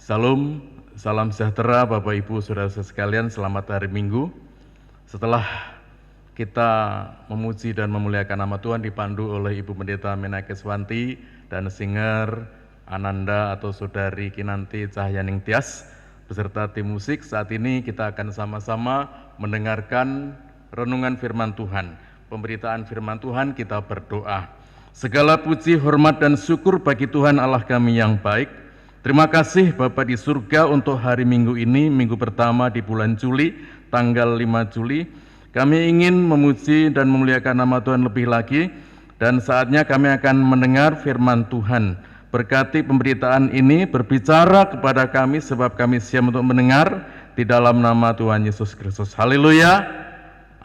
Salam, salam sejahtera Bapak Ibu Saudara sekalian, selamat hari Minggu. Setelah kita memuji dan memuliakan nama Tuhan dipandu oleh Ibu Pendeta Menakeswanti dan Singer Ananda atau Saudari Kinanti Cahyaning Tias beserta tim musik, saat ini kita akan sama-sama mendengarkan renungan firman Tuhan. Pemberitaan firman Tuhan, kita berdoa. Segala puji, hormat, dan syukur bagi Tuhan Allah kami yang baik. Terima kasih Bapa di surga untuk hari Minggu ini, minggu pertama di bulan Juli, tanggal 5 Juli. Kami ingin memuji dan memuliakan nama Tuhan lebih lagi, dan saatnya kami akan mendengar firman Tuhan. Berkati pemberitaan ini, berbicara kepada kami sebab kami siap untuk mendengar di dalam nama Tuhan Yesus Kristus. Haleluya,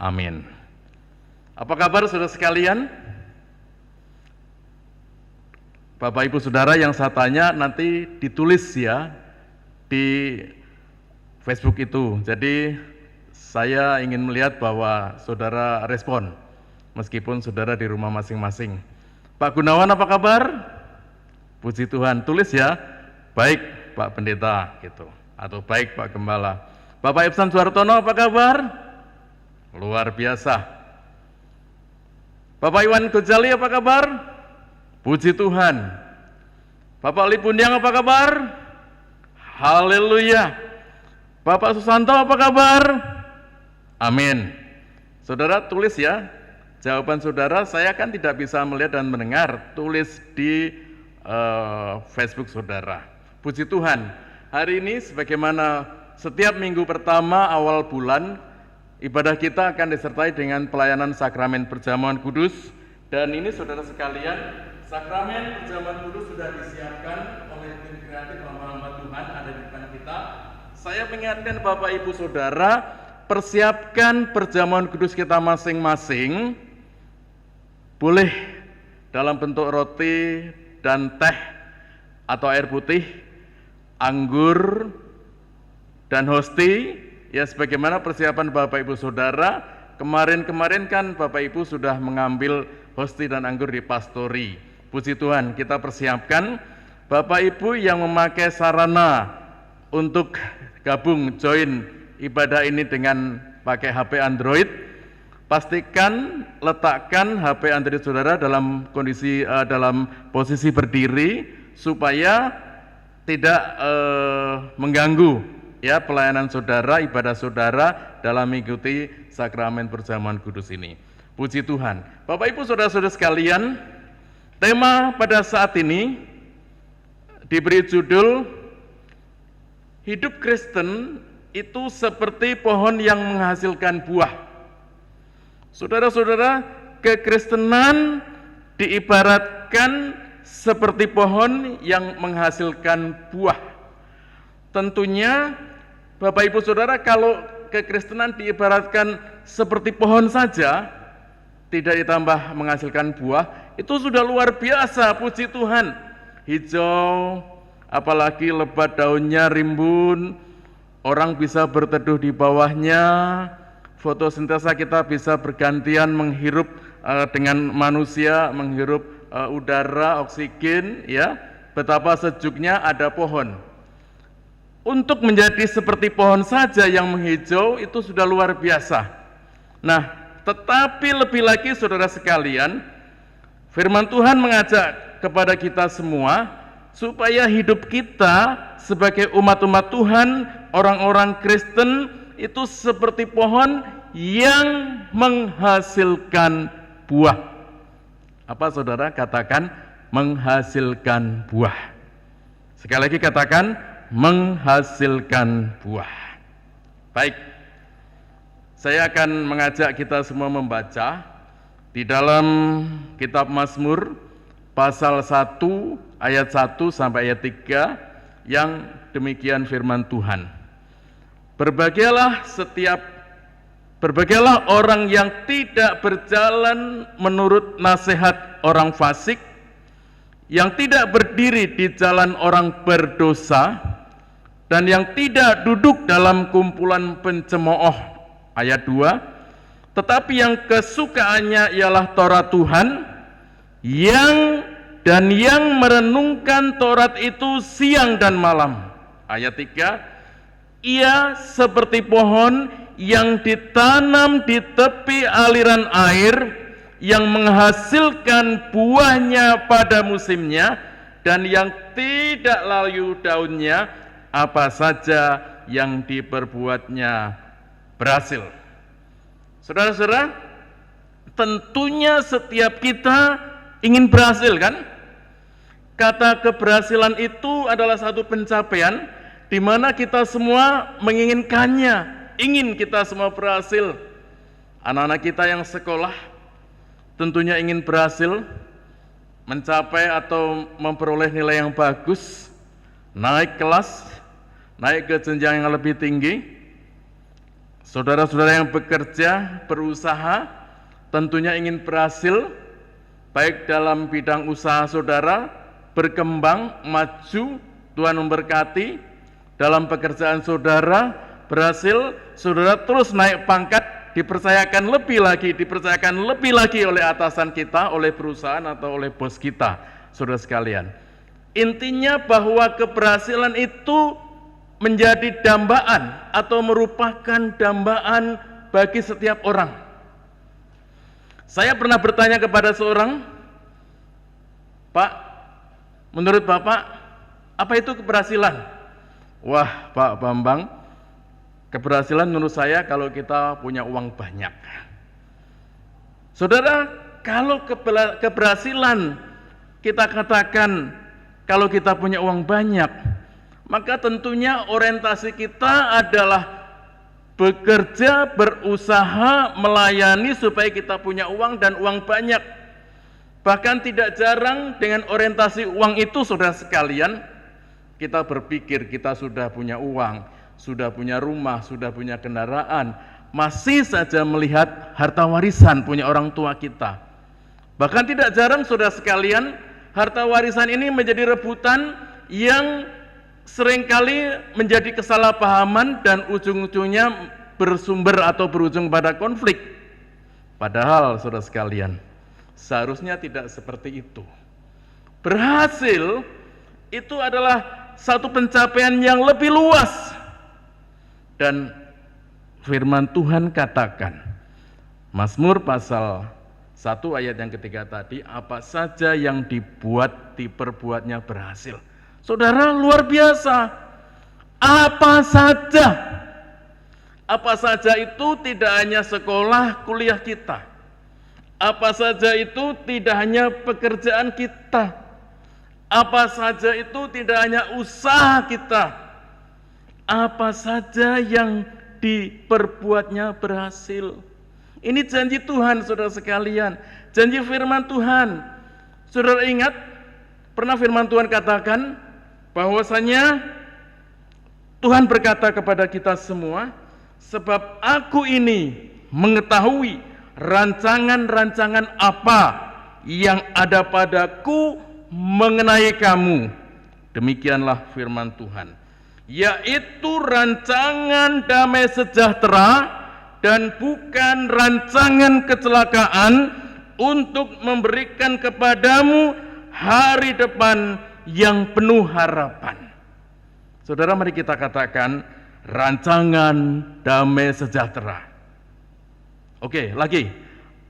amin. Apa kabar saudara sekalian? Bapak Ibu Saudara, yang saya tanya nanti ditulis ya di Facebook itu. Jadi saya ingin melihat bahwa saudara respon meskipun saudara di rumah masing-masing. Pak Gunawan apa kabar? Puji Tuhan, tulis ya. Baik Pak Pendeta gitu, atau baik Pak Gembala. Bapak Ibsan Suhartono apa kabar? Luar biasa. Bapak Iwan Gojali apa kabar? Puji Tuhan. Bapak Lipundiang apa kabar? Haleluya. Bapak Susanto apa kabar? Amin. Saudara tulis ya, jawaban saudara saya kan tidak bisa melihat dan mendengar, tulis di Facebook saudara. Puji Tuhan, hari ini sebagaimana setiap minggu pertama awal bulan, ibadah kita akan disertai dengan pelayanan sakramen perjamuan kudus. Dan ini saudara sekalian, sakramen perjamuan kudus sudah disiapkan oleh tim kreatif hamba-hamba Tuhan ada di depan kita. Saya mengingatkan Bapak Ibu Saudara, persiapkan perjamuan kudus kita masing-masing. Boleh dalam bentuk roti dan teh atau air putih, anggur dan hosti. Ya sebagaimana persiapan Bapak Ibu Saudara, kemarin kan Bapak Ibu sudah mengambil hosti dan anggur di pastori. Puji Tuhan, kita persiapkan. Bapak Ibu yang memakai sarana untuk gabung join ibadah ini dengan pakai HP Android, pastikan letakkan HP Android saudara dalam kondisi dalam posisi berdiri supaya tidak mengganggu ya pelayanan saudara, ibadah saudara dalam mengikuti sakramen perjamuan kudus ini. Puji Tuhan. Bapak Ibu Saudara-saudara sekalian, tema pada saat ini diberi judul Hidup Kristen itu seperti pohon yang menghasilkan buah. Saudara-saudara, kekristenan diibaratkan seperti pohon yang menghasilkan buah. Tentunya Bapak Ibu Saudara, kalau kekristenan diibaratkan seperti pohon saja, tidak ditambah menghasilkan buah, itu sudah luar biasa, puji Tuhan. Hijau, apalagi lebat daunnya, rimbun, orang bisa berteduh di bawahnya, fotosintesa kita bisa bergantian menghirup dengan manusia, menghirup udara, oksigen, ya. Betapa sejuknya ada pohon. Untuk menjadi seperti pohon saja yang menghijau itu sudah luar biasa. Nah, tetapi lebih lagi saudara sekalian, firman Tuhan mengajak kepada kita semua supaya hidup kita sebagai umat-umat Tuhan, orang-orang Kristen itu seperti pohon yang menghasilkan buah. Apa saudara katakan? Menghasilkan buah. Sekali lagi katakan, menghasilkan buah. Baik, saya akan mengajak kita semua membaca di dalam kitab Mazmur pasal 1 ayat 1 sampai ayat 3 yang demikian firman Tuhan. Berbahagialah orang yang tidak berjalan menurut nasihat orang fasik, yang tidak berdiri di jalan orang berdosa, dan yang tidak duduk dalam kumpulan pencemooh. Ayat 2, tetapi yang kesukaannya ialah Taurat Tuhan, yang merenungkan Taurat itu siang dan malam. Ayat 3, ia seperti pohon yang ditanam di tepi aliran air, yang menghasilkan buahnya pada musimnya, dan yang tidak layu daunnya, apa saja yang diperbuatnya berhasil. Saudara-saudara, tentunya setiap kita ingin berhasil, kan? Kata keberhasilan itu adalah satu pencapaian di mana kita semua menginginkannya, ingin kita semua berhasil. Anak-anak kita yang sekolah tentunya ingin berhasil mencapai atau memperoleh nilai yang bagus, naik kelas, naik ke jenjang yang lebih tinggi. Saudara-saudara yang bekerja, berusaha, tentunya ingin berhasil, baik dalam bidang usaha saudara, berkembang, maju, Tuhan memberkati. Dalam pekerjaan saudara, berhasil, saudara terus naik pangkat, dipercayakan lebih lagi oleh atasan kita, oleh perusahaan atau oleh bos kita, saudara sekalian. Intinya bahwa keberhasilan itu menjadi dambaan atau merupakan dambaan bagi setiap orang. Saya pernah bertanya kepada seorang, Pak, menurut Bapak, apa itu keberhasilan? Wah, Pak Bambang, keberhasilan menurut saya kalau kita punya uang banyak. Saudara, kalau keberhasilan kita katakan kalau kita punya uang banyak, maka tentunya orientasi kita adalah bekerja, berusaha, melayani supaya kita punya uang dan uang banyak. Bahkan tidak jarang dengan orientasi uang itu, saudara sekalian, kita berpikir kita sudah punya uang, sudah punya rumah, sudah punya kendaraan, masih saja melihat harta warisan punya orang tua kita. Bahkan tidak jarang, saudara sekalian, harta warisan ini menjadi rebutan yang seringkali menjadi kesalahpahaman dan ujung-ujungnya bersumber atau berujung pada konflik. Padahal, saudara sekalian, seharusnya tidak seperti itu. Berhasil itu adalah satu pencapaian yang lebih luas. Dan firman Tuhan katakan, Mazmur pasal 1 ayat yang ketiga tadi, apa saja yang diperbuatnya berhasil. Saudara, luar biasa. Apa saja. Apa saja itu tidak hanya sekolah, kuliah kita. Apa saja itu tidak hanya pekerjaan kita. Apa saja itu tidak hanya usaha kita. Apa saja yang diperbuatnya berhasil. Ini janji Tuhan, saudara sekalian. Janji firman Tuhan. Saudara ingat, pernah firman Tuhan katakan bahwasanya Tuhan berkata kepada kita semua, sebab aku ini mengetahui rancangan-rancangan apa yang ada padaku mengenai kamu. Demikianlah firman Tuhan, yaitu rancangan damai sejahtera dan bukan rancangan kecelakaan, untuk memberikan kepadamu hari depan yang penuh harapan. Saudara, mari kita katakan rancangan damai sejahtera. Oke, lagi,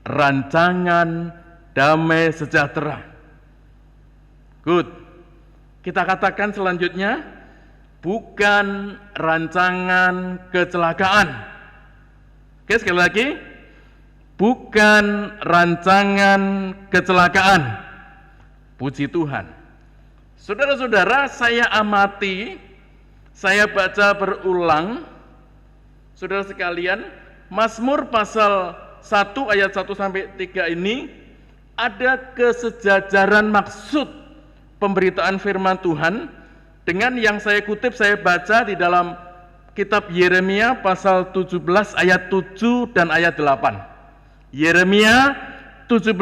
rancangan damai sejahtera. Good. Kita katakan selanjutnya, bukan rancangan kecelakaan. Oke, sekali lagi, bukan rancangan kecelakaan. Puji Tuhan. Saudara-saudara, saya amati, saya baca berulang, saudara sekalian, Mazmur pasal 1 ayat 1 sampai 3 ini ada kesejajaran maksud pemberitaan firman Tuhan dengan yang saya kutip, saya baca di dalam kitab Yeremia pasal 17 ayat 7 dan ayat 8. Yeremia 17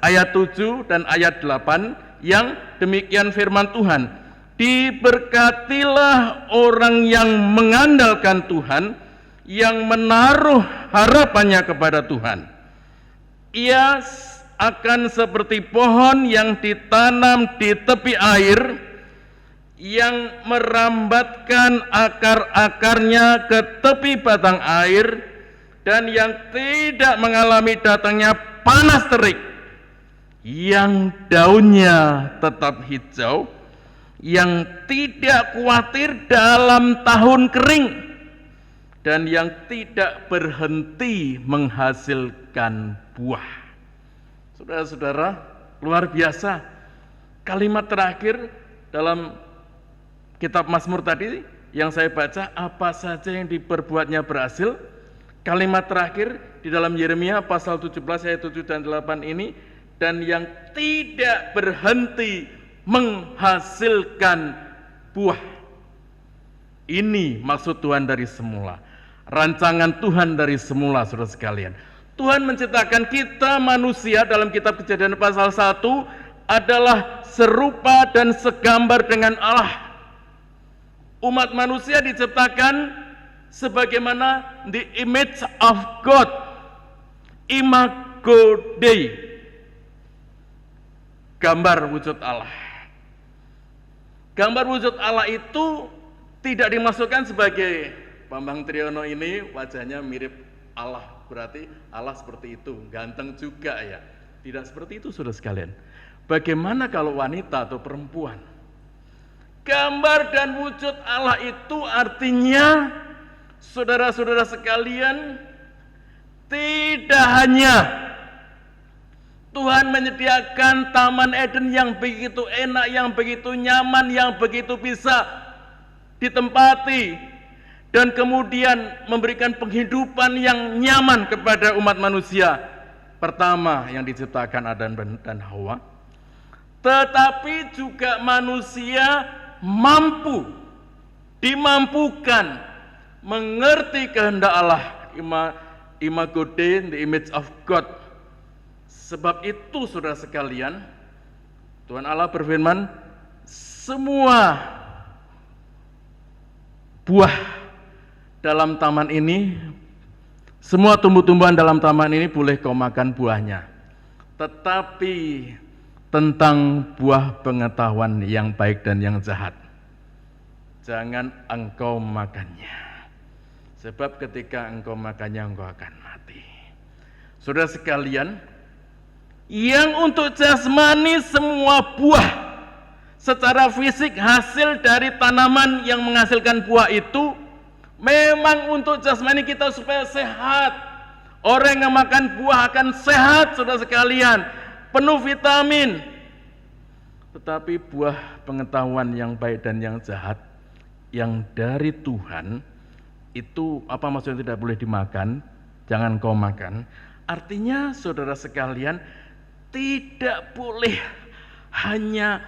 ayat 7 dan ayat 8 yang demikian firman Tuhan. Diberkatilah orang yang mengandalkan Tuhan, yang menaruh harapannya kepada Tuhan. Ia akan seperti pohon yang ditanam di tepi air, yang merambatkan akar-akarnya ke tepi batang air, dan yang tidak mengalami datangnya panas terik, yang daunnya tetap hijau, yang tidak khawatir dalam tahun kering, dan yang tidak berhenti menghasilkan buah. Saudara-saudara, luar biasa. Kalimat terakhir dalam kitab Mazmur tadi yang saya baca, apa saja yang diperbuatnya berhasil. Kalimat terakhir di dalam Yeremia pasal 17 ayat 7 dan 8 ini, dan yang tidak berhenti menghasilkan buah. Ini maksud Tuhan dari semula, rancangan Tuhan dari semula, saudara sekalian. Tuhan menciptakan kita manusia dalam kitab Kejadian pasal 1 adalah serupa dan segambar dengan Allah. Umat manusia diciptakan sebagaimana the image of God, imago Dei, gambar wujud Allah. Gambar wujud Allah itu tidak dimasukkan sebagai Bambang Triyono ini wajahnya mirip Allah, berarti Allah seperti itu, ganteng juga ya. Tidak seperti itu, saudara sekalian. Bagaimana kalau wanita atau perempuan? Gambar dan wujud Allah itu artinya, saudara-saudara sekalian, tidak hanya Tuhan menyediakan Taman Eden yang begitu enak, yang begitu nyaman, yang begitu bisa ditempati, dan kemudian memberikan penghidupan yang nyaman kepada umat manusia pertama yang diciptakan Adam dan Hawa, tetapi juga manusia dimampukan mengerti kehendak Allah, imago Dei, the image of God. Sebab itu, saudara sekalian, Tuhan Allah berfirman, semua buah dalam taman ini, semua tumbuh-tumbuhan dalam taman ini boleh kau makan buahnya, tetapi tentang buah pengetahuan yang baik dan yang jahat, jangan engkau makannya, sebab ketika engkau makannya engkau akan mati. Saudara sekalian, yang untuk jasmani, semua buah secara fisik hasil dari tanaman yang menghasilkan buah itu memang untuk jasmani kita supaya sehat. Orang yang makan buah akan sehat, saudara sekalian, penuh vitamin. Tetapi buah pengetahuan yang baik dan yang jahat yang dari Tuhan itu, apa maksudnya tidak boleh dimakan? Jangan kau makan. Artinya, saudara sekalian, tidak boleh hanya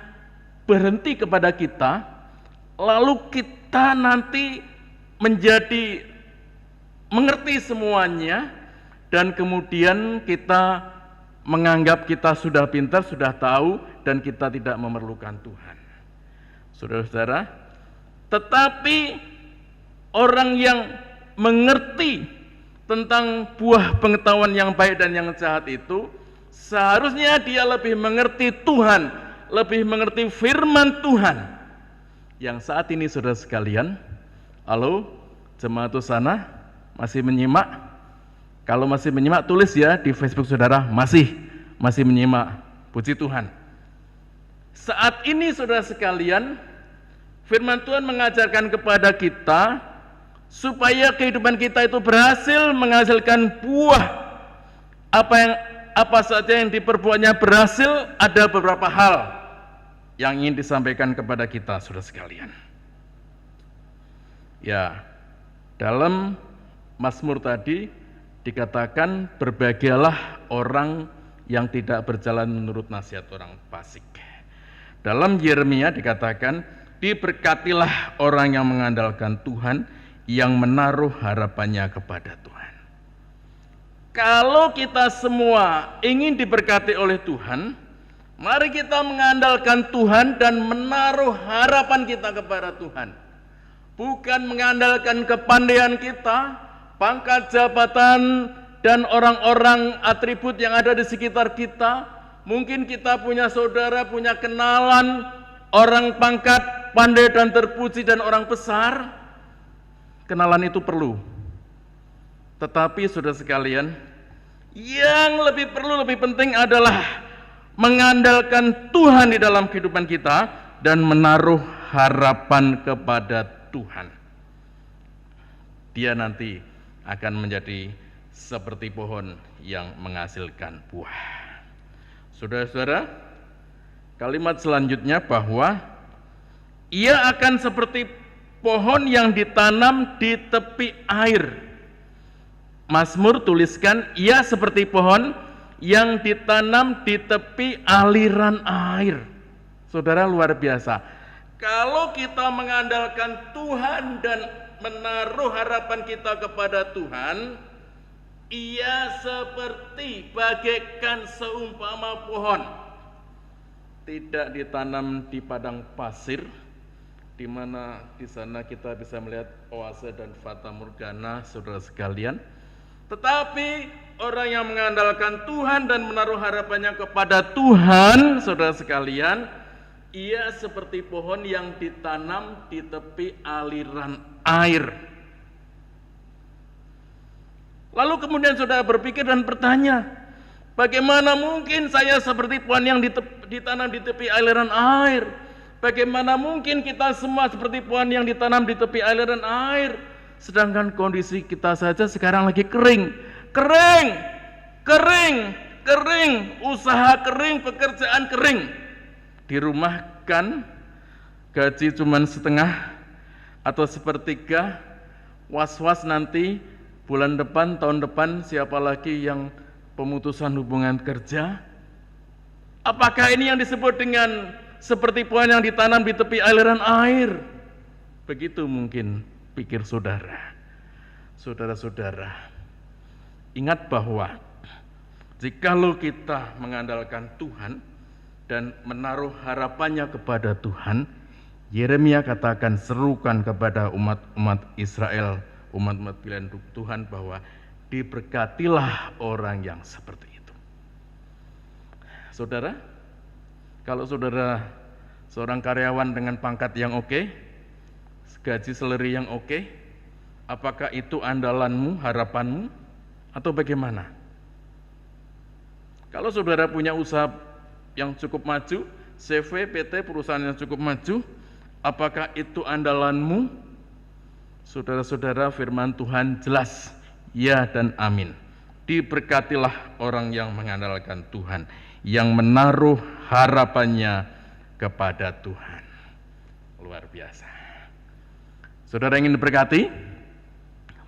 berhenti kepada kita, lalu kita nanti menjadi mengerti semuanya, dan kemudian kita menganggap kita sudah pintar, sudah tahu, dan kita tidak memerlukan Tuhan. Saudara-saudara, tetapi orang yang mengerti tentang buah pengetahuan yang baik dan yang jahat itu, seharusnya dia lebih mengerti Tuhan, lebih mengerti firman Tuhan. Yang saat ini, saudara sekalian, halo, jemaat sana masih menyimak? Kalau masih menyimak, tulis ya di Facebook saudara, masih menyimak. Puji Tuhan. Saat ini, saudara sekalian, firman Tuhan mengajarkan kepada kita supaya kehidupan kita itu berhasil menghasilkan buah. Apa saja yang diperbuatnya berhasil, ada beberapa hal yang ingin disampaikan kepada kita, saudara sekalian. Ya, dalam Mazmur tadi dikatakan, berbahagialah orang yang tidak berjalan menurut nasihat orang fasik. Dalam Yeremia dikatakan, diberkatilah orang yang mengandalkan Tuhan, yang menaruh harapannya kepada Tuhan. Kalau kita semua ingin diberkati oleh Tuhan, mari kita mengandalkan Tuhan dan menaruh harapan kita kepada Tuhan. Bukan mengandalkan kepandaian kita, pangkat jabatan, dan orang-orang atribut yang ada di sekitar kita. Mungkin kita punya saudara, punya kenalan, orang pangkat pandai dan terpuji dan orang besar, kenalan itu perlu. Tetapi saudara sekalian, yang lebih perlu, lebih penting adalah mengandalkan Tuhan di dalam kehidupan kita dan menaruh harapan kepada Tuhan. Dia nanti akan menjadi seperti pohon yang menghasilkan buah. Saudara-saudara, kalimat selanjutnya bahwa ia akan seperti pohon yang ditanam di tepi air. Mazmur tuliskan, ia seperti pohon yang ditanam di tepi aliran air. Saudara, luar biasa. Kalau kita mengandalkan Tuhan dan menaruh harapan kita kepada Tuhan, ia seperti bagaikan seumpama pohon tidak ditanam di padang pasir, di mana di sana kita bisa melihat oase dan fata morgana, saudara sekalian. Tetapi orang yang mengandalkan Tuhan dan menaruh harapannya kepada Tuhan, saudara sekalian, ia seperti pohon yang ditanam di tepi aliran air. Lalu kemudian saudara berpikir dan bertanya, bagaimana mungkin saya seperti pohon yang ditanam di tepi aliran air? Bagaimana mungkin kita semua seperti pohon yang ditanam di tepi aliran air? Sedangkan kondisi kita saja sekarang lagi kering, usaha kering, pekerjaan kering. Dirumahkan, gaji cuma setengah atau sepertiga, was-was nanti bulan depan, tahun depan siapa lagi yang pemutusan hubungan kerja? Apakah ini yang disebut dengan seperti pohon yang ditanam di tepi aliran air? Begitu mungkin pikir saudara. Saudara-saudara, ingat bahwa jikalau kita mengandalkan Tuhan dan menaruh harapannya kepada Tuhan, Yeremia katakan, serukan kepada umat-umat Israel, umat-umat pilihan Tuhan, bahwa diberkatilah orang yang seperti itu. Saudara, kalau saudara seorang karyawan dengan pangkat yang oke, gaji salary yang oke, apakah itu andalanmu, harapanmu, atau bagaimana? Kalau saudara punya usaha yang cukup maju, CV, PT, perusahaan yang cukup maju, apakah itu andalanmu? Saudara-saudara, firman Tuhan jelas, ya dan amin. Diberkatilah orang yang mengandalkan Tuhan, yang menaruh harapannya kepada Tuhan. Luar biasa. Saudara ingin diberkati?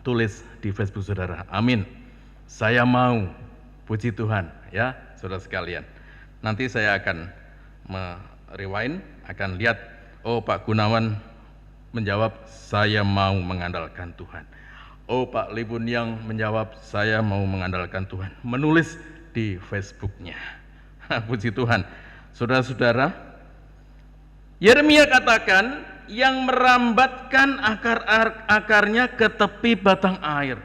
Tulis di Facebook saudara, amin. Saya mau, puji Tuhan, ya saudara sekalian. Nanti saya akan rewind, akan lihat, oh Pak Gunawan menjawab, saya mau mengandalkan Tuhan. Oh Pak Libun yang menjawab, saya mau mengandalkan Tuhan. Menulis di Facebooknya. Puji Tuhan. Saudara-saudara, Yeremia katakan, yang merambatkan akar-akarnya ke tepi batang air.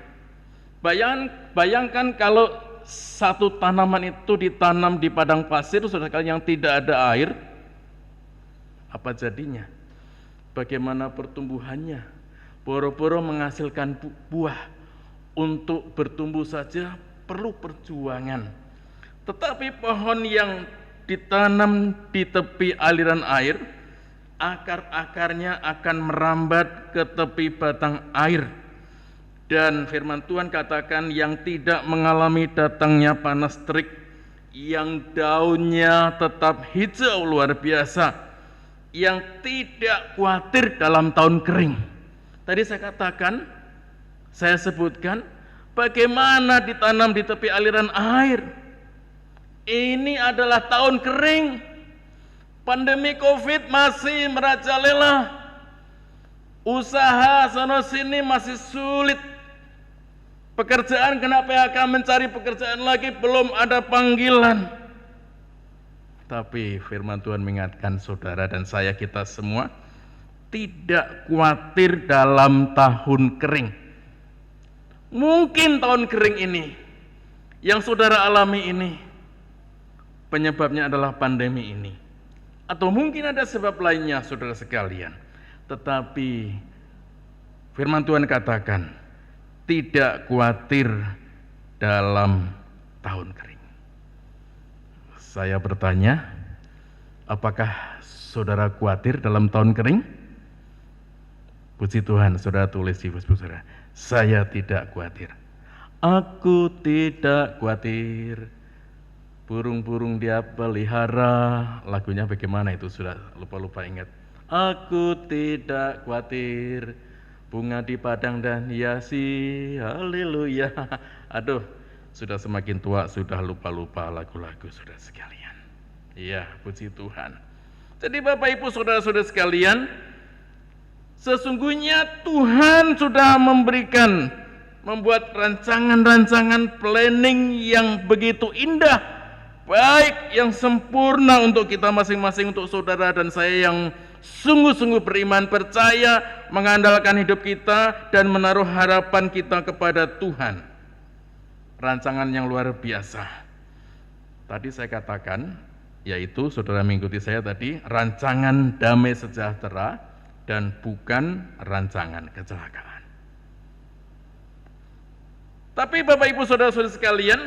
Bayangkan kalau satu tanaman itu ditanam di padang pasir, saudara yang tidak ada air, apa jadinya? Bagaimana pertumbuhannya? Boro-boro menghasilkan buah. Untuk bertumbuh saja perlu perjuangan. Tetapi pohon yang ditanam di tepi aliran air, akar-akarnya akan merambat ke tepi batang air. Dan firman Tuhan katakan, yang tidak mengalami datangnya panas terik, yang daunnya tetap hijau, luar biasa, yang tidak khawatir dalam tahun kering. Tadi saya katakan, saya sebutkan bagaimana ditanam di tepi aliran air. Ini adalah tahun kering. Pandemi COVID masih merajalela. Usaha sana sini masih sulit. Pekerjaan kena PHK, mencari pekerjaan lagi belum ada panggilan. Tapi firman Tuhan mengingatkan saudara dan saya, kita semua tidak khawatir dalam tahun kering. Mungkin tahun kering ini yang saudara alami ini penyebabnya adalah pandemi ini. atau mungkin ada sebab lainnya, saudara sekalian. Tetapi firman Tuhan katakan, tidak khawatir dalam tahun kering. Saya bertanya, apakah saudara khawatir dalam tahun kering? Puji Tuhan, saudara tulis di Facebook saudara, saya tidak khawatir. Aku tidak khawatir. Burung-burung dia pelihara, lagunya bagaimana itu, sudah lupa-lupa ingat. Aku tidak khawatir, bunga di padang dan hiasi, haleluya. Aduh, sudah semakin tua, sudah lupa-lupa lagu-lagu sudah sekalian. Iya, puji Tuhan. Jadi Bapak Ibu saudara-saudara sekalian, sesungguhnya Tuhan sudah membuat rancangan-rancangan planning yang begitu indah, baik yang sempurna untuk kita masing-masing, untuk saudara dan saya yang sungguh-sungguh beriman, percaya, mengandalkan hidup kita dan menaruh harapan kita kepada Tuhan. Rancangan yang luar biasa. Tadi saya katakan, yaitu saudara mengikuti saya tadi, rancangan damai sejahtera dan bukan rancangan kecelakaan. Tapi Bapak Ibu saudara-saudara sekalian,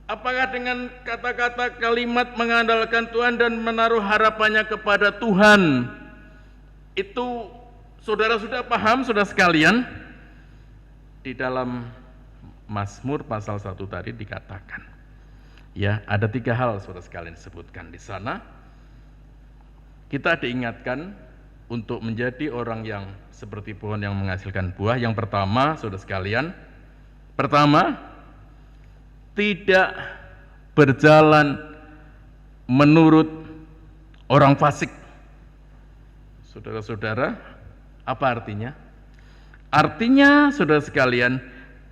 apakah dengan kata-kata kalimat mengandalkan Tuhan dan menaruh harapannya kepada Tuhan, itu saudara sudah paham, saudara sekalian? Di dalam Mazmur pasal 1 tadi dikatakan, ya, ada 3 hal saudara sekalian disebutkan di sana. Kita diingatkan untuk menjadi orang yang seperti pohon yang menghasilkan buah. Yang pertama, saudara sekalian, tidak berjalan menurut orang fasik. Saudara-saudara, apa artinya? Artinya, saudara sekalian,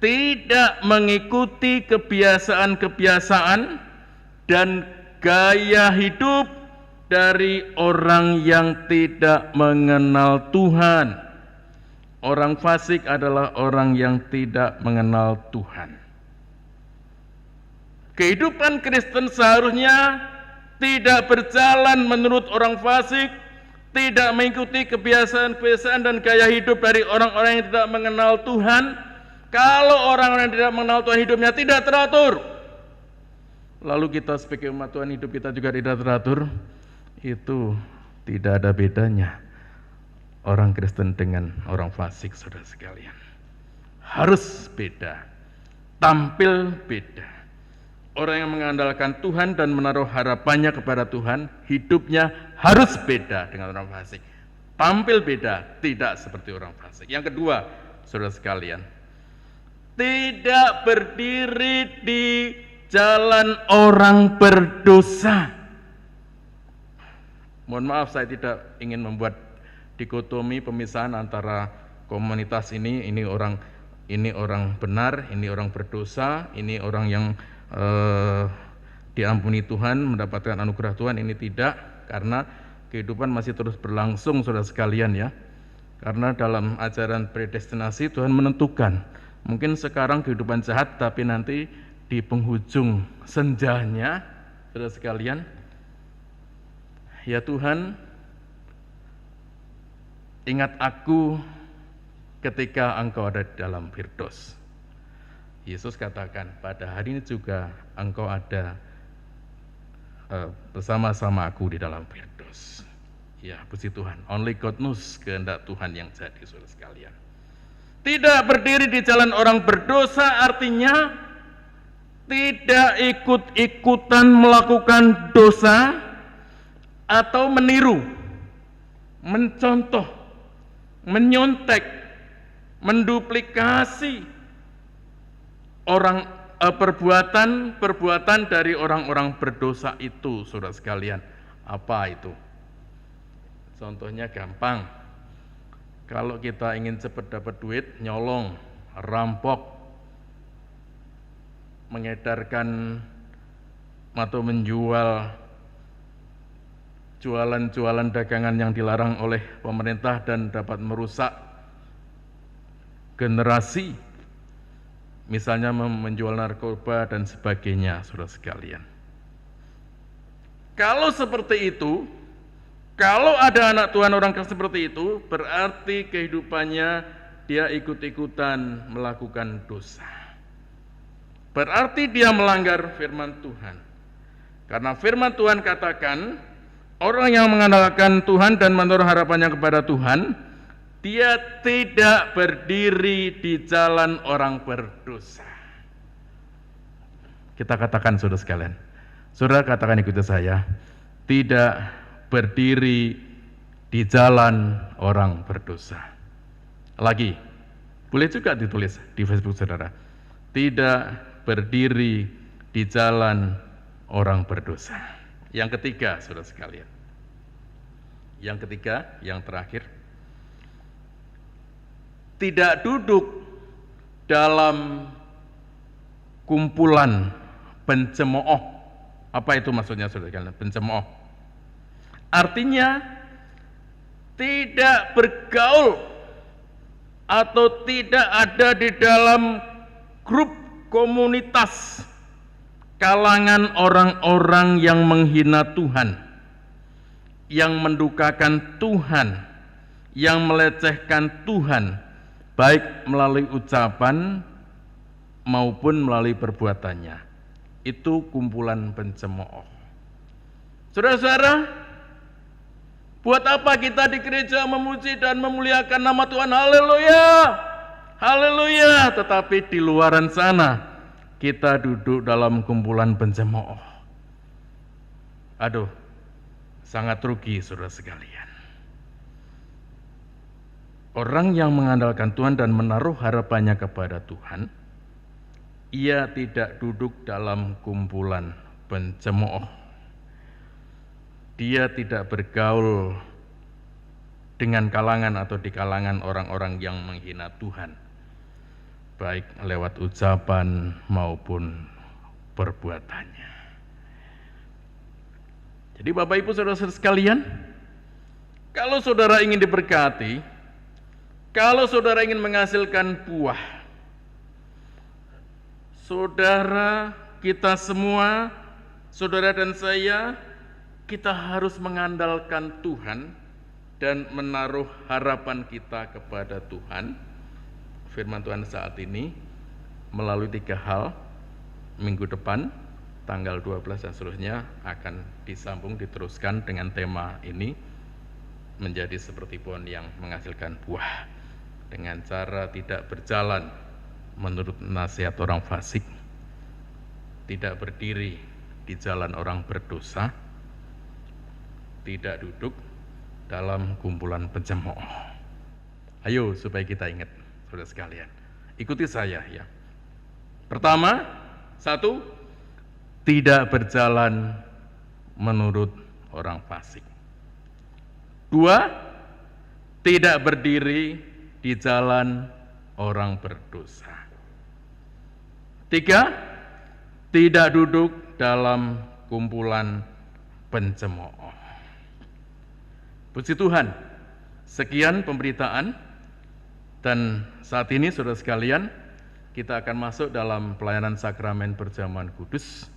tidak mengikuti kebiasaan-kebiasaan dan gaya hidup dari orang yang tidak mengenal Tuhan. Orang fasik adalah orang yang tidak mengenal Tuhan. Kehidupan Kristen seharusnya tidak berjalan menurut orang fasik, tidak mengikuti kebiasaan-kebiasaan dan gaya hidup dari orang-orang yang tidak mengenal Tuhan. Kalau orang-orang yang tidak mengenal Tuhan hidupnya tidak teratur, lalu kita sebagai umat Tuhan hidup kita juga tidak teratur, itu tidak ada bedanya orang Kristen dengan orang fasik, saudara sekalian. Harus beda, tampil beda. Orang yang mengandalkan Tuhan dan menaruh harapannya kepada Tuhan, hidupnya harus beda dengan orang fasik. Tampil beda, tidak seperti orang fasik. Yang kedua, saudara sekalian, tidak berdiri di jalan orang berdosa. Mohon maaf, saya tidak ingin membuat dikotomi, pemisahan antara komunitas ini orang benar, ini orang berdosa, ini orang yang diampuni Tuhan, mendapatkan anugerah Tuhan, ini tidak, karena kehidupan masih terus berlangsung, saudara sekalian ya. Karena dalam ajaran predestinasi Tuhan menentukan, mungkin sekarang kehidupan jahat, tapi nanti di penghujung senjanya, saudara sekalian, ya Tuhan, ingat aku ketika Engkau ada di dalam Firdaus. Yesus katakan, pada hari ini juga Engkau ada bersama-sama aku di dalam Firdaus. Ya, puji Tuhan. Only God knows, kehendak Tuhan yang jadi, saudara sekalian. Tidak berdiri di jalan orang berdosa artinya tidak ikut-ikutan melakukan dosa atau meniru, mencontoh, menyontek, menduplikasi perbuatan dari orang-orang berdosa itu, saudara sekalian. Apa itu? Contohnya gampang. Kalau kita ingin cepat dapat duit, nyolong, rampok, mengedarkan atau menjual jualan dagangan yang dilarang oleh pemerintah dan dapat merusak generasi, misalnya menjual narkoba dan sebagainya, saudara sekalian. Kalau seperti itu, kalau ada anak Tuhan orang seperti itu, berarti kehidupannya dia ikut-ikutan melakukan dosa. Berarti dia melanggar firman Tuhan. Karena firman Tuhan katakan, orang yang mengandalkan Tuhan dan menaruh harapannya kepada Tuhan, dia tidak berdiri di jalan orang berdosa. Kita katakan saudara sekalian. Saudara katakan ikuti saya, tidak berdiri di jalan orang berdosa. Lagi, boleh juga ditulis di Facebook saudara. Tidak berdiri di jalan orang berdosa. Yang ketiga, saudara sekalian. Yang ketiga, yang terakhir. Tidak duduk dalam kumpulan pencemooh. Apa itu maksudnya saudara sekalian? Pencemooh. Artinya tidak bergaul atau tidak ada di dalam grup komunitas kalangan orang-orang yang menghina Tuhan, yang mendukakan Tuhan, yang melecehkan Tuhan, baik melalui ucapan maupun melalui perbuatannya. Itu kumpulan pencemooh. Saudara-saudara, buat apa kita di gereja memuji dan memuliakan nama Tuhan? Haleluya, haleluya. Tetapi di luaran sana kita duduk dalam kumpulan pencemooh. Aduh, sangat rugi saudara sekalian. Orang yang mengandalkan Tuhan dan menaruh harapannya kepada Tuhan, ia tidak duduk dalam kumpulan pencemooh. Dia tidak bergaul dengan kalangan atau di kalangan orang-orang yang menghina Tuhan, baik lewat ucapan maupun perbuatannya. Jadi Bapak Ibu Saudara-saudara sekalian, kalau saudara ingin diberkati, kalau saudara ingin menghasilkan buah, saudara, kita semua, saudara dan saya, kita harus mengandalkan Tuhan dan menaruh harapan kita kepada Tuhan. Firman Tuhan saat ini melalui 3 hal, minggu depan, tanggal 12 dan seterusnya akan disambung, diteruskan dengan tema ini, menjadi seperti pohon yang menghasilkan buah, dengan cara tidak berjalan menurut nasihat orang fasik, tidak berdiri di jalan orang berdosa, tidak duduk dalam kumpulan pencemooh. Ayo supaya kita ingat, saudara sekalian. Ikuti saya ya. Pertama, 1, tidak berjalan menurut orang fasik. 2, tidak berdiri di jalan orang berdosa. 3, tidak duduk dalam kumpulan pencemooh. Puji Tuhan, sekian pemberitaan, dan saat ini saudara sekalian, kita akan masuk dalam pelayanan sakramen perjamuan kudus.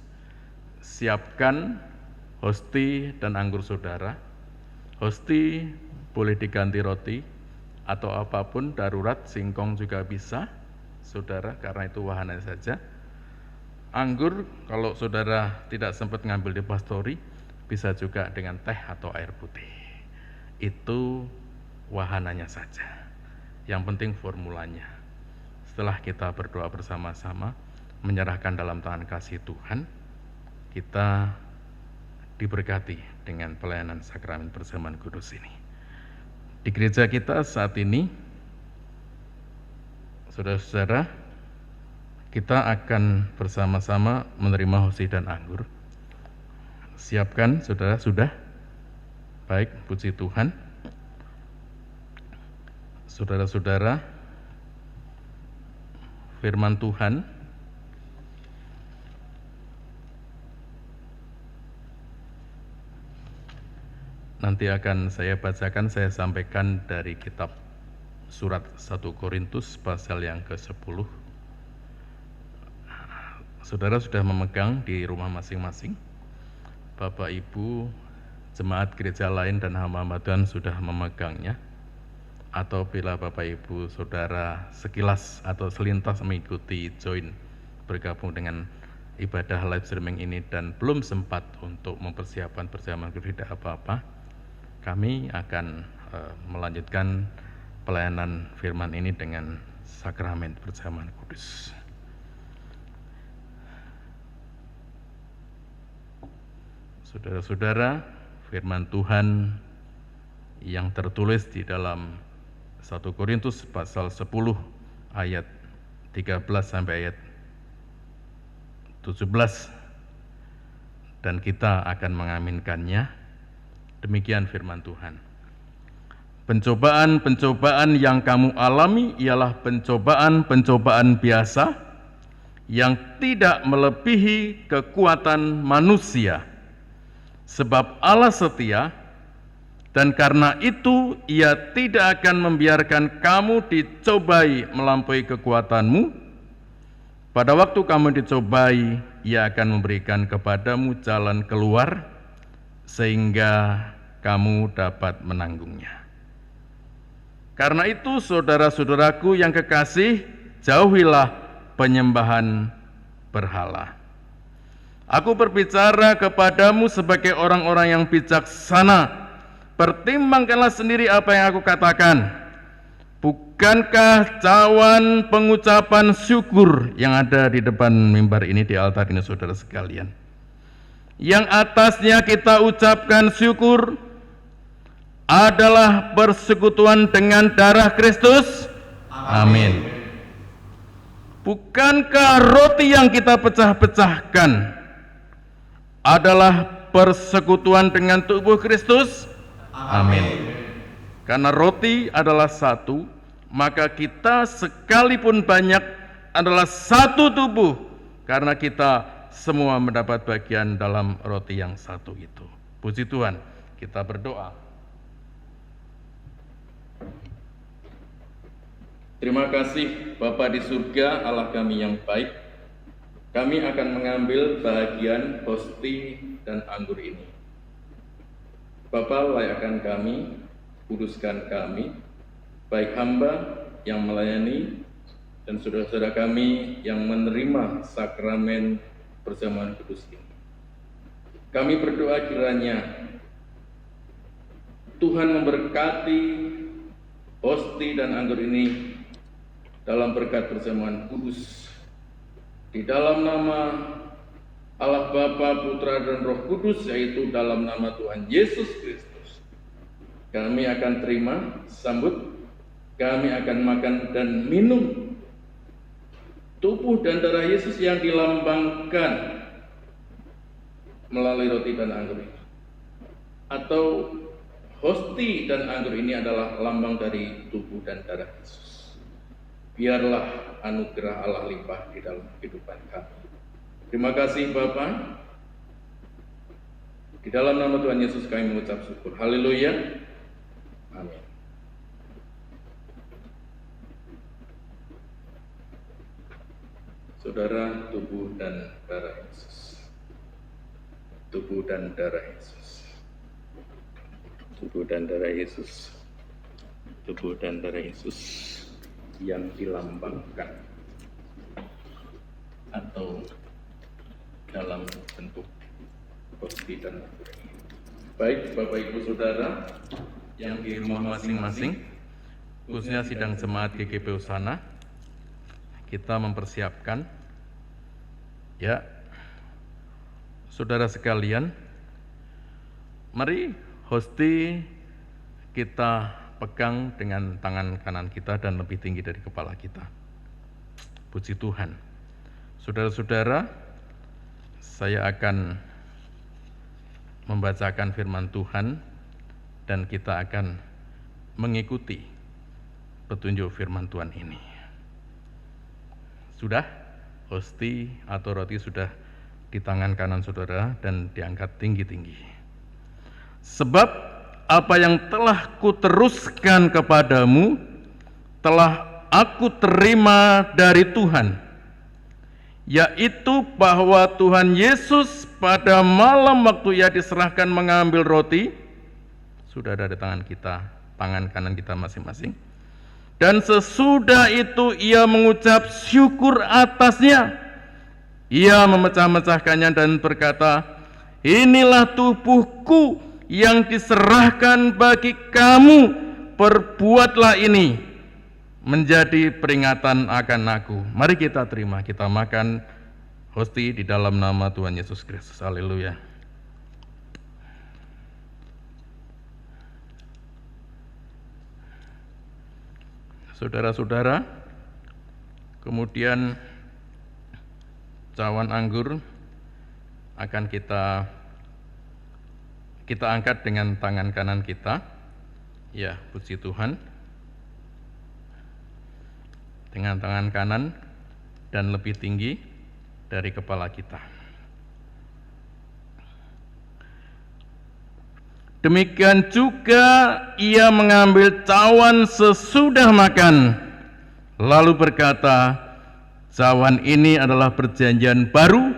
Siapkan hosti dan anggur saudara. Hosti boleh diganti roti atau apapun, darurat, singkong juga bisa, saudara, karena itu wahana saja. Anggur, kalau saudara tidak sempat ngambil di pastori, bisa juga dengan teh atau air putih. Itu wahananya saja. Yang penting formulanya. Setelah kita berdoa bersama-sama, menyerahkan dalam tangan kasih Tuhan, kita diberkati dengan pelayanan sakramen perjamuan kudus ini. Di gereja kita saat ini, saudara-saudara, kita akan bersama-sama menerima hosti dan anggur. Siapkan, saudara, sudah? Baik, puji Tuhan. Saudara-saudara, firman Tuhan nanti akan saya bacakan, saya sampaikan dari kitab surat 1 Korintus pasal yang ke-10. Saudara sudah memegang di rumah masing-masing. Bapak Ibu, jemaat gereja lain dan hamba-hamba Tuhan sudah memegangnya, atau bila Bapak Ibu Saudara sekilas atau selintas mengikuti join bergabung dengan ibadah live streaming ini dan belum sempat untuk mempersiapkan perjamuan kudus, tidak apa-apa. Kami akan melanjutkan pelayanan firman ini dengan sakramen perjamuan kudus. Saudara-saudara, firman Tuhan yang tertulis di dalam 1 Korintus pasal 10 ayat 13 sampai ayat 17, dan kita akan mengaminkannya. Demikian firman Tuhan. Pencobaan-pencobaan yang kamu alami ialah pencobaan-pencobaan biasa yang tidak melebihi kekuatan manusia. Sebab Allah setia, dan karena itu Ia tidak akan membiarkan kamu dicobai melampaui kekuatanmu. Pada waktu kamu dicobai, Ia akan memberikan kepadamu jalan keluar, sehingga kamu dapat menanggungnya. Karena itu, saudara-saudaraku yang kekasih, jauhilah penyembahan berhala. Aku berbicara kepadamu sebagai orang-orang yang bijaksana. Pertimbangkanlah sendiri apa yang aku katakan. Bukankah cawan pengucapan syukur yang ada di depan mimbar ini, di altar ini, saudara sekalian, yang atasnya kita ucapkan syukur, adalah persekutuan dengan darah Kristus? Amin. Bukankah roti yang kita pecah-pecahkan adalah persekutuan dengan tubuh Kristus? Amin. Karena roti adalah satu, maka kita sekalipun banyak adalah satu tubuh, karena kita semua mendapat bagian dalam roti yang satu itu. Puji Tuhan, kita berdoa. Terima kasih Bapa di surga, Allah kami yang baik. Kami akan mengambil bahagian hosti dan anggur ini. Bapa, layakkan kami, kuduskan kami, baik hamba yang melayani dan saudara-saudara kami yang menerima sakramen perjamuan kudus ini. Kami berdoa kiranya Tuhan memberkati hosti dan anggur ini dalam berkat perjamuan kudus. Di dalam nama Allah Bapa, Putra, dan Roh Kudus, yaitu dalam nama Tuhan Yesus Kristus, kami akan terima, sambut, kami akan makan dan minum tubuh dan darah Yesus yang dilambangkan melalui roti dan anggur ini. Atau hosti dan anggur ini adalah lambang dari tubuh dan darah Yesus. Biarlah anugerah Allah limpah di dalam kehidupan kami. Terima kasih Bapa. Di dalam nama Tuhan Yesus kami mengucap syukur. Haleluya. Amin. Saudara, tubuh dan darah Yesus. Tubuh dan darah Yesus. Tubuh dan darah Yesus. Tubuh dan darah Yesus yang dilambangkan atau dalam bentuk hosti dan anggur. Baik Bapak Ibu Saudara yang di rumah masing-masing, khususnya sidang jemaat GKP Hosana, kita mempersiapkan, ya, saudara sekalian, mari hosti kita pegang dengan tangan kanan kita dan lebih tinggi dari kepala kita. Puji Tuhan. Saudara-saudara, saya akan membacakan firman Tuhan dan kita akan mengikuti petunjuk firman Tuhan ini. Sudah? Hosti atau roti sudah di tangan kanan saudara dan diangkat tinggi-tinggi. Sebab apa yang telah kuteruskan kepadamu telah aku terima dari Tuhan, yaitu bahwa Tuhan Yesus pada malam waktu ia diserahkan mengambil roti, sudah ada di tangan kita, tangan kanan kita masing-masing. Dan sesudah itu ia mengucap syukur atasnya. Ia memecah-mecahkannya dan berkata, "Inilah tubuhku yang diserahkan bagi kamu, perbuatlah ini menjadi peringatan akan aku." Mari kita terima, kita makan hosti di dalam nama Tuhan Yesus Kristus. Haleluya. Saudara-saudara, kemudian cawan anggur akan kita angkat dengan tangan kanan kita. Ya, puji Tuhan. Dengan tangan kanan dan lebih tinggi dari kepala kita. Demikian juga ia mengambil cawan sesudah makan, lalu berkata, "Cawan ini adalah perjanjian baru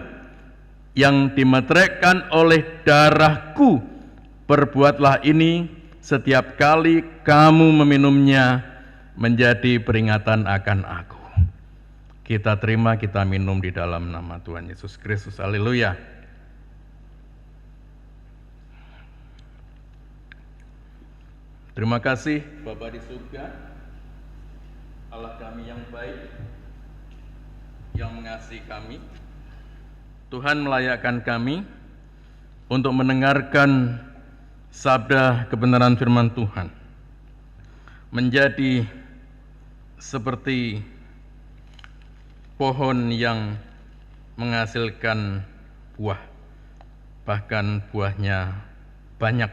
yang dimeteraikan oleh darahku. Perbuatlah ini setiap kali kamu meminumnya menjadi peringatan akan aku." Kita terima, kita minum di dalam nama Tuhan Yesus Kristus. Haleluya. Terima kasih Bapa di surga, Allah kami yang baik, yang mengasihi kami. Tuhan melayakkan kami untuk mendengarkan sabda kebenaran firman Tuhan, menjadi seperti pohon yang menghasilkan buah, bahkan buahnya banyak,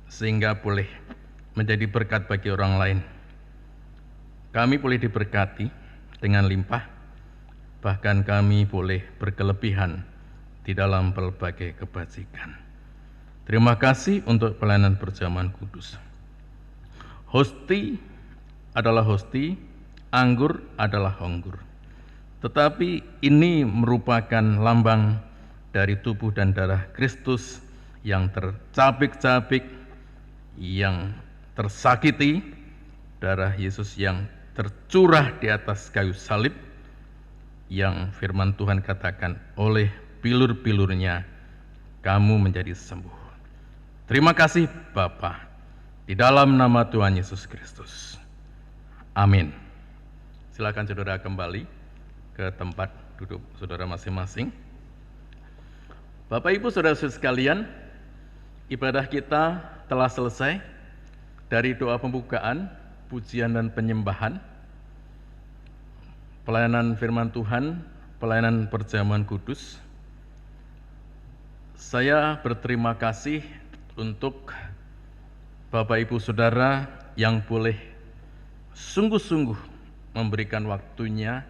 sehingga boleh menjadi berkat bagi orang lain. Kami boleh diberkati dengan limpah, bahkan kami boleh berkelebihan di dalam berbagai kebajikan. Terima kasih untuk pelayanan perjamuan kudus. Hosti adalah hosti, anggur adalah anggur. Tetapi ini merupakan lambang dari tubuh dan darah Kristus yang tercabik-cabik, yang tersakiti, darah Yesus yang tercurah di atas kayu salib, yang firman Tuhan katakan, oleh bilur-bilurnya kamu menjadi sembuh. Terima kasih Bapa, di dalam nama Tuhan Yesus Kristus. Amin. Silakan saudara kembali ke tempat duduk saudara masing-masing. Bapak Ibu saudara-saudara sekalian, ibadah kita telah selesai. Dari doa pembukaan, pujian dan penyembahan, pelayanan firman Tuhan, pelayanan perjamuan kudus. Saya berterima kasih untuk Bapak Ibu Saudara yang boleh sungguh-sungguh memberikan waktunya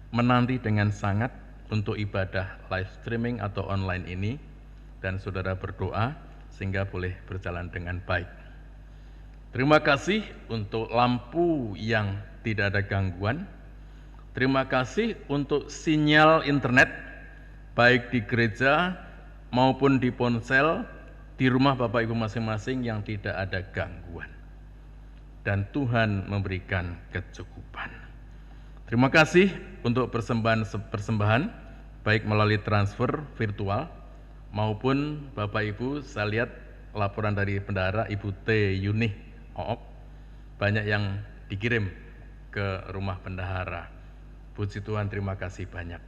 menanti dengan sangat untuk ibadah live streaming atau online ini, dan saudara berdoa sehingga boleh berjalan dengan baik. Terima kasih untuk lampu yang tidak ada gangguan. Terima kasih untuk sinyal internet, baik di gereja maupun di ponsel, di rumah Bapak Ibu masing-masing yang tidak ada gangguan. Dan Tuhan memberikan kecukupan. Terima kasih untuk persembahan, baik melalui transfer virtual maupun Bapak Ibu, saya lihat laporan dari bendahara Ibu T. Yunih Ook, banyak yang dikirim ke rumah bendahara. Puji Tuhan, terima kasih banyak.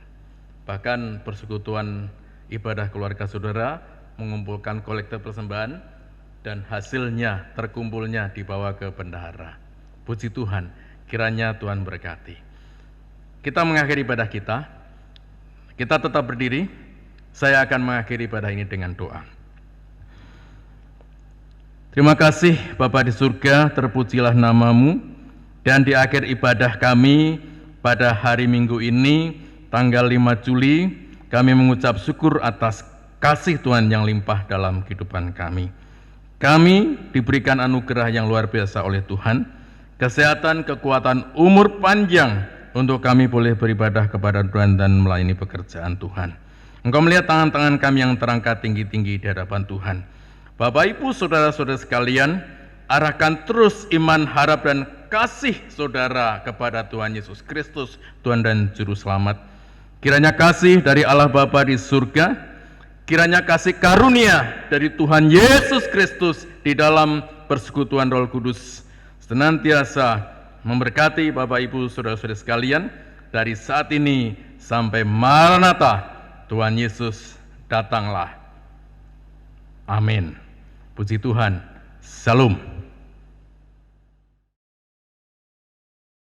Bahkan persekutuan ibadah keluarga saudara mengumpulkan kolektif persembahan dan hasilnya terkumpulnya dibawa ke bendahara. Puji Tuhan, kiranya Tuhan berkati. Kita mengakhiri ibadah kita. Kita tetap berdiri. Saya akan mengakhiri ibadah ini dengan doa. Terima kasih Bapa di surga, terpujilah namamu, dan di akhir ibadah kami pada hari Minggu ini, tanggal 5 Juli, kami mengucap syukur atas kasih Tuhan yang limpah dalam kehidupan kami. Kami diberikan anugerah yang luar biasa oleh Tuhan, kesehatan, kekuatan, umur panjang, untuk kami boleh beribadah kepada Tuhan dan melayani pekerjaan Tuhan. Engkau melihat tangan-tangan kami yang terangkat tinggi-tinggi di hadapan Tuhan. Bapak, Ibu, saudara-saudara sekalian, arahkan terus iman, harap, dan kasih saudara kepada Tuhan Yesus Kristus, Tuhan dan Juru Selamat. Kiranya kasih dari Allah Bapa di surga, kiranya kasih karunia dari Tuhan Yesus Kristus di dalam persekutuan Roh Kudus senantiasa memberkati Bapak, Ibu, saudara-saudara sekalian dari saat ini sampai Maranatha, Tuhan Yesus datanglah. Amin. Puji Tuhan. Salam.